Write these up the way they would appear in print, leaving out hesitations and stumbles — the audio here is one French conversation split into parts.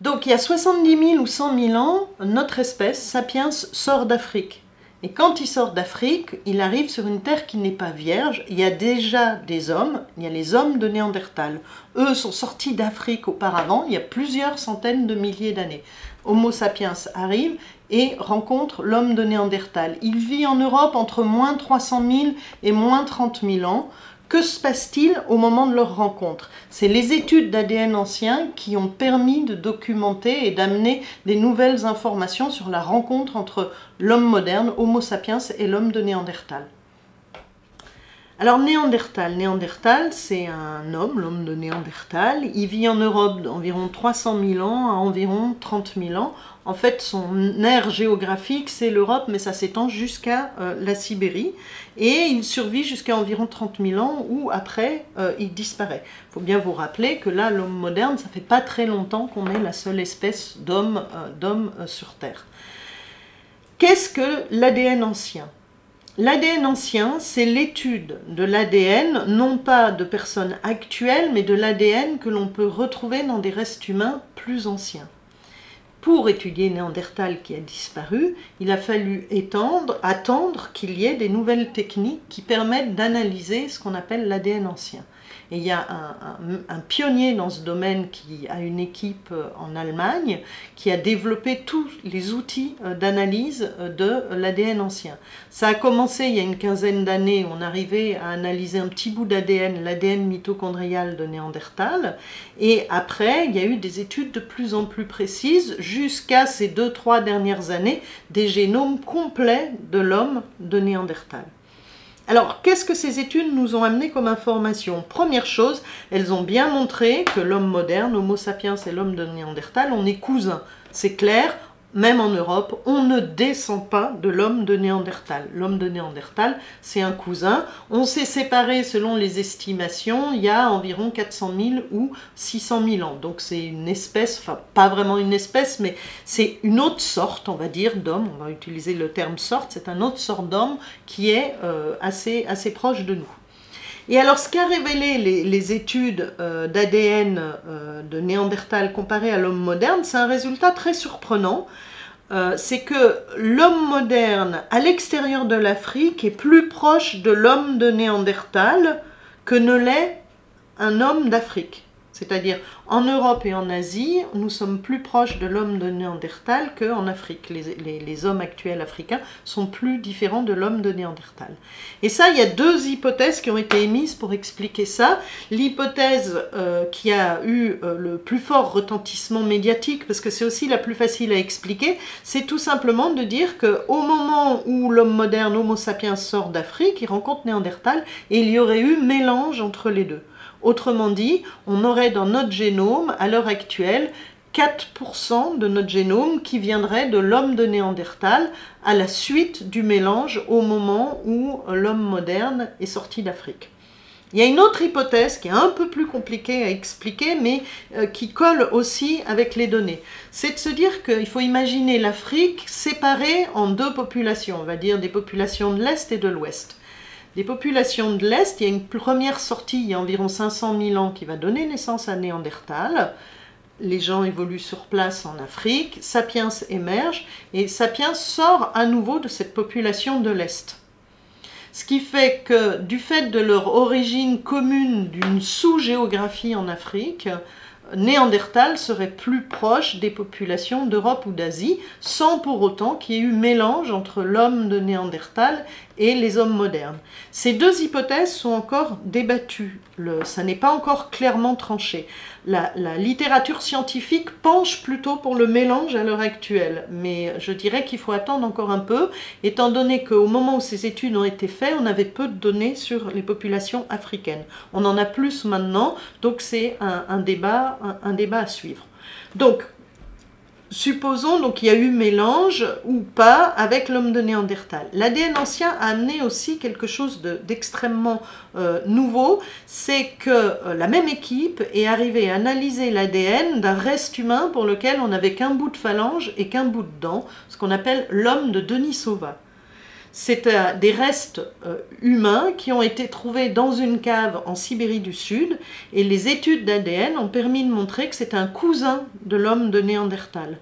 Donc il y a 70 000 ou 100 000 ans, notre espèce, Sapiens, sort d'Afrique. Et quand il sort d'Afrique, il arrive sur une terre qui n'est pas vierge. Il y a déjà des hommes, il y a les hommes de Néandertal. Eux sont sortis d'Afrique auparavant, il y a plusieurs centaines de milliers d'années. Homo sapiens arrive et rencontre l'homme de Néandertal. Il vit en Europe entre moins 300 000 et moins 30 000 ans. Que se passe-t-il au moment de leur rencontre? C'est les études d'ADN anciens qui ont permis de documenter et d'amener des nouvelles informations sur la rencontre entre l'homme moderne, Homo sapiens, et l'homme de Néandertal. Alors Néandertal, c'est un homme, l'homme de Néandertal. Il vit en Europe d'environ 300 000 ans à environ 30 000 ans. En fait, son aire géographique, c'est l'Europe, mais ça s'étend jusqu'à la Sibérie. Et il survit jusqu'à environ 30 000 ans, où après, il disparaît. Il faut bien vous rappeler que là, l'homme moderne, ça fait pas très longtemps qu'on est la seule espèce d'homme sur Terre. Qu'est-ce que l'ADN ancien? L'ADN ancien, c'est l'étude de l'ADN, non pas de personnes actuelles, mais de l'ADN que l'on peut retrouver dans des restes humains plus anciens. Pour étudier Néandertal qui a disparu, il a fallu attendre qu'il y ait des nouvelles techniques qui permettent d'analyser ce qu'on appelle l'ADN ancien. Et il y a un pionnier dans ce domaine qui a une équipe en Allemagne qui a développé tous les outils d'analyse de l'ADN ancien. Ça a commencé il y a une quinzaine d'années, on arrivait à analyser un petit bout d'ADN, l'ADN mitochondrial de Néandertal, et après il y a eu des études de plus en plus précises jusqu'à ces 2-3 dernières années, des génomes complets de l'homme de Néandertal. Alors, qu'est-ce que ces études nous ont amené comme information? Première chose, elles ont bien montré que l'homme moderne, Homo sapiens et l'homme de Néandertal, on est cousins. C'est clair, même en Europe, on ne descend pas de l'homme de Néandertal. L'homme de Néandertal, c'est un cousin. On s'est séparés, selon les estimations, il y a environ 400 000 ou 600 000 ans. Donc c'est une espèce, enfin pas vraiment une espèce, mais c'est une autre sorte, on va dire, d'homme. On va utiliser le terme sorte, c'est une autre sorte d'homme qui est assez proche de nous. Et alors, ce qu'a révélé les études d'ADN de Néandertal comparées à l'homme moderne, c'est un résultat très surprenant. C'est que l'homme moderne, à l'extérieur de l'Afrique, est plus proche de l'homme de Néandertal que ne l'est un homme d'Afrique. C'est-à-dire, en Europe et en Asie, nous sommes plus proches de l'homme de Néandertal qu'en Afrique. Les hommes actuels africains sont plus différents de l'homme de Néandertal. Et ça, il y a deux hypothèses qui ont été émises pour expliquer ça. L'hypothèse qui a eu le plus fort retentissement médiatique, parce que c'est aussi la plus facile à expliquer, c'est tout simplement de dire qu'au moment où l'homme moderne, Homo sapiens, sort d'Afrique, il rencontre Néandertal, et il y aurait eu mélange entre les deux. Autrement dit, on aurait dans notre génome, à l'heure actuelle, 4% de notre génome qui viendrait de l'homme de Néandertal à la suite du mélange au moment où l'homme moderne est sorti d'Afrique. Il y a une autre hypothèse qui est un peu plus compliquée à expliquer, mais qui colle aussi avec les données. C'est de se dire qu'il faut imaginer l'Afrique séparée en deux populations, on va dire des populations de l'Est et de l'Ouest. Les populations de l'Est, il y a une première sortie il y a environ 500 000 ans qui va donner naissance à Néandertal. Les gens évoluent sur place en Afrique, Sapiens émerge et Sapiens sort à nouveau de cette population de l'Est. Ce qui fait que du fait de leur origine commune d'une sous-géographie en Afrique, Néandertal serait plus proche des populations d'Europe ou d'Asie, sans pour autant qu'il y ait eu mélange entre l'homme de Néandertal et les hommes modernes. Ces deux hypothèses sont encore débattues, ça n'est pas encore clairement tranché. La littérature scientifique penche plutôt pour le mélange à l'heure actuelle, mais je dirais qu'il faut attendre encore un peu, étant donné qu'au moment où ces études ont été faites, on avait peu de données sur les populations africaines. On en a plus maintenant, donc c'est un débat à suivre. Donc, supposons qu'il y a eu mélange ou pas avec l'homme de Néandertal. L'ADN ancien a amené aussi quelque chose d'extrêmement nouveau, c'est que la même équipe est arrivée à analyser l'ADN d'un reste humain pour lequel on n'avait qu'un bout de phalange et qu'un bout de dent, ce qu'on appelle l'homme de Denisova. C'est des restes humains qui ont été trouvés dans une cave en Sibérie du Sud, et les études d'ADN ont permis de montrer que c'est un cousin de l'homme de Néandertal.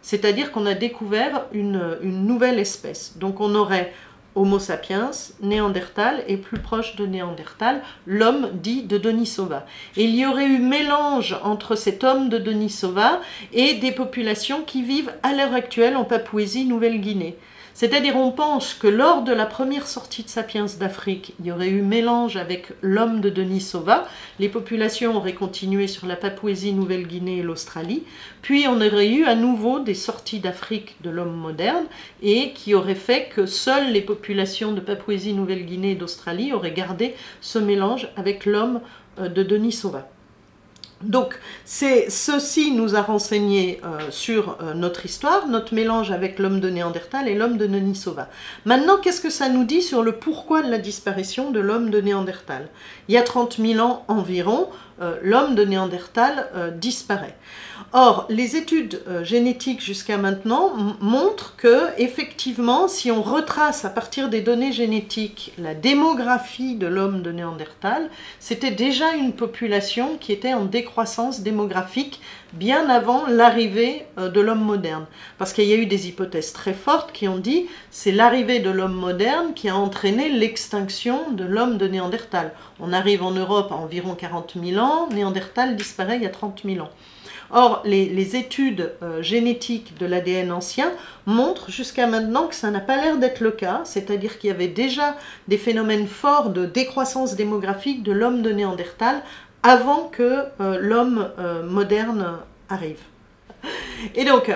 C'est-à-dire qu'on a découvert une nouvelle espèce. Donc on aurait Homo sapiens, Néandertal, et plus proche de Néandertal, l'homme dit de Denisova. Et il y aurait eu mélange entre cet homme de Denisova et des populations qui vivent à l'heure actuelle en Papouasie-Nouvelle-Guinée. C'est-à-dire on pense que lors de la première sortie de Sapiens d'Afrique, il y aurait eu mélange avec l'homme de Denisova, les populations auraient continué sur la Papouasie-Nouvelle-Guinée et l'Australie, puis on aurait eu à nouveau des sorties d'Afrique de l'homme moderne, et qui aurait fait que seules les populations de Papouasie-Nouvelle-Guinée et d'Australie auraient gardé ce mélange avec l'homme de Denisova. Donc, ceci nous a renseigné sur notre histoire, notre mélange avec l'homme de Néandertal et l'homme de Denisova. Maintenant, qu'est-ce que ça nous dit sur le pourquoi de la disparition de l'homme de Néandertal? Il y a 30 000 ans environ, l'homme de Néandertal disparaît. Or, les études génétiques jusqu'à maintenant montrent que, effectivement, si on retrace à partir des données génétiques la démographie de l'homme de Néandertal, c'était déjà une population qui était en décroissance démographique bien avant l'arrivée de l'homme moderne. Parce qu'il y a eu des hypothèses très fortes qui ont dit c'est l'arrivée de l'homme moderne qui a entraîné l'extinction de l'homme de Néandertal. On arrive en Europe à environ 40 000 ans, Néandertal disparaît il y a 30 000 ans. Or, les études génétiques de l'ADN ancien montrent jusqu'à maintenant que ça n'a pas l'air d'être le cas, c'est-à-dire qu'il y avait déjà des phénomènes forts de décroissance démographique de l'homme de Néandertal avant que l'homme moderne arrive. Et donc,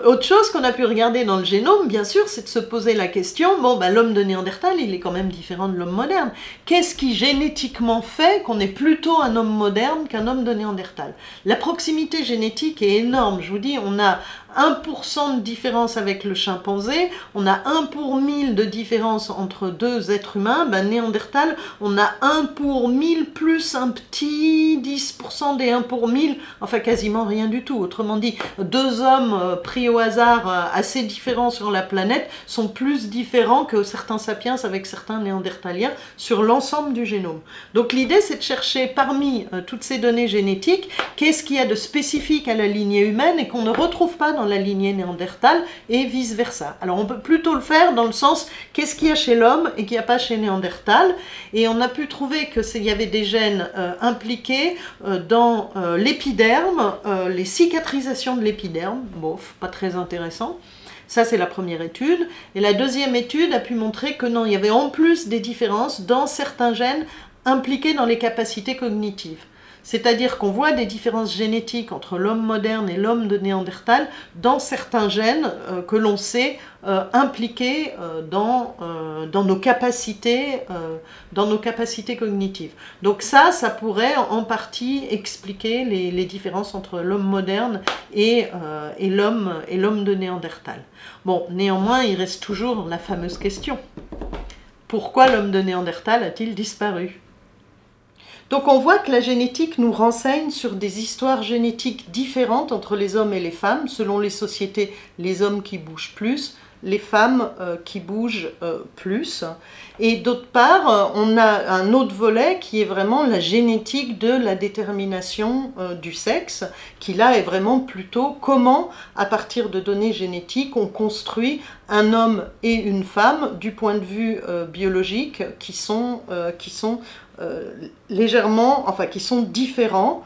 autre chose qu'on a pu regarder dans le génome, bien sûr, c'est de se poser la question, bon, bah, l'homme de Néandertal, il est quand même différent de l'homme moderne. Qu'est-ce qui génétiquement fait qu'on est plutôt un homme moderne qu'un homme de Néandertal? La proximité génétique est énorme, je vous dis, on a 1% de différence avec le chimpanzé, on a 1 pour 1000 de différence entre deux êtres humains, ben Néandertal, on a 1 pour 1000 plus un petit 10% des 1 pour 1000, enfin quasiment rien du tout. Autrement dit, deux hommes pris au hasard assez différents sur la planète sont plus différents que certains sapiens avec certains néandertaliens sur l'ensemble du génome. Donc l'idée c'est de chercher parmi toutes ces données génétiques, qu'est-ce qu'il y a de spécifique à la lignée humaine et qu'on ne retrouve pas dans la lignée néandertale et vice versa. Alors on peut plutôt le faire dans le sens qu'est-ce qu'il y a chez l'homme et qu'il n'y a pas chez Néandertal, et on a pu trouver que il y avait des gènes impliqués dans l'épiderme, les cicatrisations de l'épiderme, bon, pas très intéressant. Ça, c'est la première étude. Et la deuxième étude a pu montrer que non, il y avait en plus des différences dans certains gènes impliqués dans les capacités cognitives. C'est-à-dire qu'on voit des différences génétiques entre l'homme moderne et l'homme de Néandertal dans certains gènes que l'on sait impliqués dans nos capacités cognitives. Donc ça pourrait en partie expliquer les différences entre l'homme moderne et l'homme de Néandertal. Bon, néanmoins, il reste toujours la fameuse question. Pourquoi l'homme de Néandertal a-t-il disparu ? Donc on voit que la génétique nous renseigne sur des histoires génétiques différentes entre les hommes et les femmes. Selon les sociétés, les hommes qui bougent plus, les femmes qui bougent plus. Et d'autre part, on a un autre volet qui est vraiment la génétique de la détermination du sexe, qui là est vraiment plutôt comment, à partir de données génétiques, on construit un homme et une femme du point de vue biologique qui sont légèrement, enfin qui sont différents.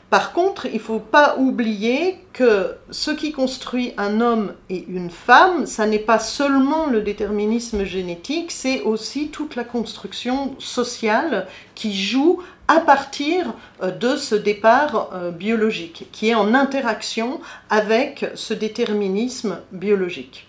Par contre, il ne faut pas oublier que ce qui construit un homme et une femme, ça n'est pas seulement le déterminisme génétique, c'est aussi toute la construction sociale qui joue à partir de ce départ biologique, qui est en interaction avec ce déterminisme biologique.